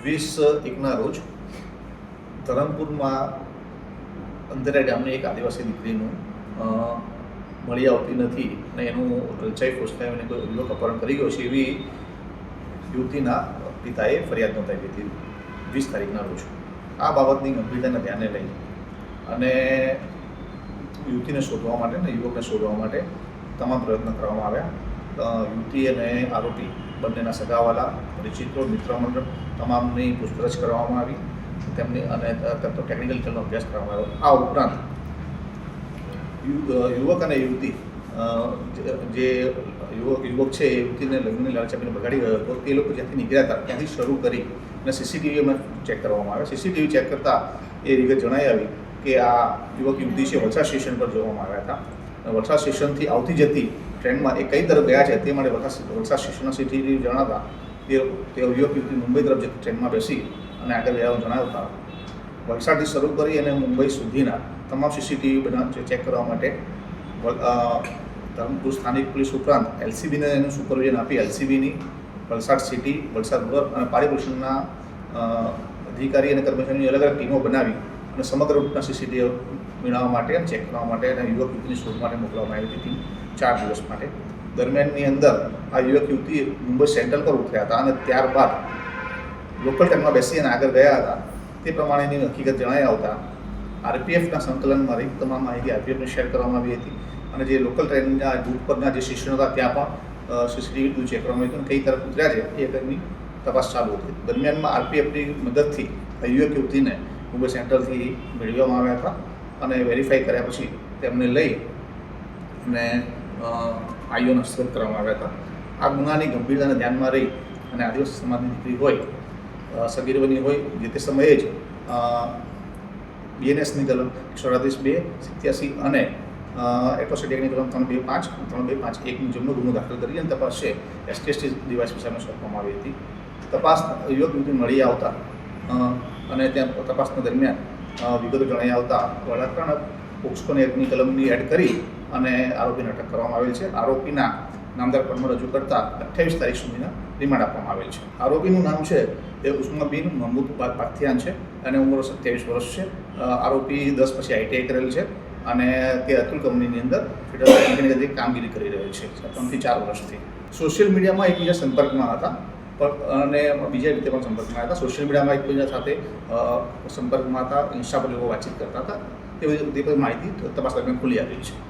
20/1ના રોજ ધરમપુરમાં અંધેરા ગામની એક આદિવાસી દીકરીનું મળી આવતી નથી અને એનું રચાઈ ફોસલાવીને કોઈ યુવક અપહરણ કરી ગયો છે એવી યુવતીના પિતાએ ફરિયાદ નોંધાવી હતી 20 તારીખના રોજ. આ બાબતની ગંભીરતાને ધ્યાને લઈ અને યુવતીને શોધવા માટે અને યુવકને શોધવા માટે તમામ પ્રયત્ન કરવામાં આવ્યા. યુવતી અને આરોપી બંનેના સગાવાલા, પરિચિતો, મિત્ર મંડળ તમામની પૂછપરછ કરવામાં આવી. તેમની અને ટેકનિકલ ડિટેલનો અભ્યાસ કરવામાં આવ્યો. આ ઉપરાંત યુવક અને યુવતી જે યુવક છે એ યુવતીને લગ્નની લાલચ આપીને ભગાડી ગયો હતો. તે લોકો જ્યાંથી નીકળ્યા હતા ત્યાંથી શરૂ કરી અને સીસીટીવીમાં ચેક કરવામાં આવ્યા. સીસીટીવી ચેક કરતાં એ વિગત જણાઈ આવી કે આ યુવક યુવતી છે વલસાડ સ્ટેશન પર જોવામાં આવ્યા હતા. વલસાડ સ્ટેશનથી આવતી જતી ટ્રેનમાં એ કઈ તરફ ગયા છે તે માટે વલસાડ સ્ટેશનના સીસીટીવી જણાવતા તે યુવક યુવતી મુંબઈ તરફ જતી ટ્રેનમાં બેસી અને આગળ ગયા જણાવતા વલસાડથી શરૂ કરી અને મુંબઈ સુધીના તમામ સીસીટીવી બધા ચેક કરવા માટે ધરમપુર સ્થાનિક પોલીસ ઉપરાંત એલસીબીને એનું સુપરવિઝન આપી એલસીબીની વલસાડ સિટી, વલસાડ રૂરલ અને પાડી પોલીસના અધિકારી અને કર્મચારીની અલગ અલગ ટીમો બનાવી અને સમગ્ર રૂટના સીસીટીવી મેળવવા માટે અને ચેક કરવા માટે અને યુવક યુવતીની શોધ માટે મોકલવામાં આવી હતી 4 દિવસ માટે. દરમિયાનની અંદર આ યુવક યુવતી મુંબઈ સેન્ટ્રલ પર ઉતર્યા હતા અને ત્યારબાદ લોકલ ટ્રેનમાં બેસી અને આગળ ગયા હતા. તે પ્રમાણેની હકીકત જણાઈ આવતા આરપીએફના સંકલનમાં રહી તમામ માહિતી આરપીએફને શેર કરવામાં આવી હતી અને જે લોકલ ટ્રેનના રૂટ પરના જે સ્ટેશનો હતા ત્યાં પણ સીસીટીવી ચેક કરવામાં આવ્યું કઈ તરફ ઉતર્યા છે એ કંઈની તપાસ ચાલુ હતી. દરમિયાનમાં આરપીએફની મદદથી આ યુવક યુવતીને મુંબઈ સેન્ટ્રલથી મેળવવામાં આવ્યા હતા અને વેરીફાઈ કર્યા પછી તેમને લઈ અને આઈઓને હસ્તગત કરવામાં આવ્યા હતા. આ ગુનાની ગંભીરતાને ધ્યાનમાં રહી અને આદિવાસી સમાજની દીકરી હોય, સગીરવની હોય, જે તે સમયે જ બીએનએસની કલમ 138(2) 87 અને એટ્રોસિટી એક્ટની કલમ 325 325(1) મુજબનો ગુનો દાખલ કરી અને તપાસ છે એસટી ડીવાયએસપી સામે સોંપવામાં આવી હતી. તપાસ યુવક યુવતી મળી આવતા અને ત્યાં તપાસના દરમિયાન વિગતો જણાઈ આવતા વડાપ્રધાન પોક્સોની એક્ટની કલમની એડ કરી અને આરોપીને અટક કરવામાં આવેલ છે. આરોપીના નામદાર કોર્ટમાં રજૂ કરતા 28 તારીખ સુધીના રિમાન્ડ આપવામાં આવેલ છે. આરોપીનું નામ છે એ ઉસ્માબિન મહમૂદ પાથિયાન છે અને ઉંમર 27 વર્ષ છે. આરોપી 10 પછી આઈટીઆઈ કરેલ છે અને તે અતુલ કંપનીની અંદર ફિટર કંપની તરીકે કામગીરી કરી રહેલ છે 3 થી 4 વર્ષથી. સોશિયલ મીડિયામાં એકબીજા સંપર્કમાં હતા અને બીજા રીતે પણ સંપર્કમાં હતા. સોશિયલ મીડિયામાં એકબીજા સાથે સંપર્કમાં હતા, ઇન્સ્ટા પર લોકો વાતચીત કરતા હતા. તે બધી માહિતી તપાસ દરમિયાન ખુલી આવેલી છે.